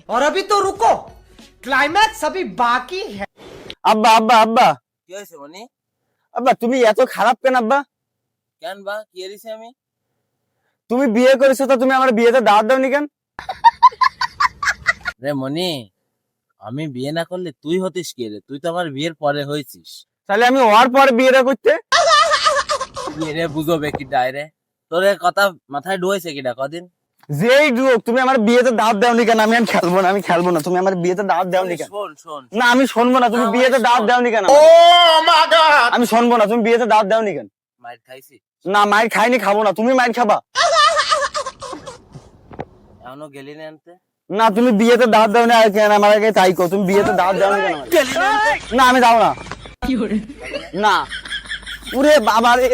और अभी तो रुको, क्लाइमैक्स अभी बाकी है। আব্বা আব্বা আব্বা কি হয়েছে মনি? আব্বা তুমি এত খারাপ কেন আব্বা? কেন বা কি এরিছি আমি? তুমি বিয়ে করেছো তো তুমি আমার বিয়েতে দাওয়াত দাওনি কেন? রে মনি, আমি বিয়ে না করলে তুই হতিস কে রে? তুই তো আমার বিয়ের পরে হয়েছিস। তাহলে আমি হওয়ার পর বিয়েটা করতে? বিয়ে রে বুঝবে কি ডাইরে? তোর এ কথা মাথায় ঢুকেছে কিনা কদিন? যেই যুগ তুমি আমার বিয়েতে দাওয়াত দাওনি কেন? আমি আর খেলবো না, আমি খেলবো না। তুমি আমার বিয়েতে দাওয়াত দাওনি কেন? শোন শোন, না আমি শুনবো না। তুমি না, বিয়েতে ভাই, দাওয়াত শোন। দাওনি কেন? আমি শুনবো না। তুমি বিয়েতে দাওয়াত দাওনি কেন? মাইর খাইছি? না মায়ের খাইনি, খাবো না। তুমি মায়ের খাবা? এখনো গেলি না আনতে? না তুমি বিয়েতে দাওয়াত দাওনি আর কেন আমার আগে তাই কো। তুমি বিয়েতে দাওয়াত দাওনি কেন আমাকে? গেলি না আনতে? না আমি যাবো না। না উরে বাবা রে।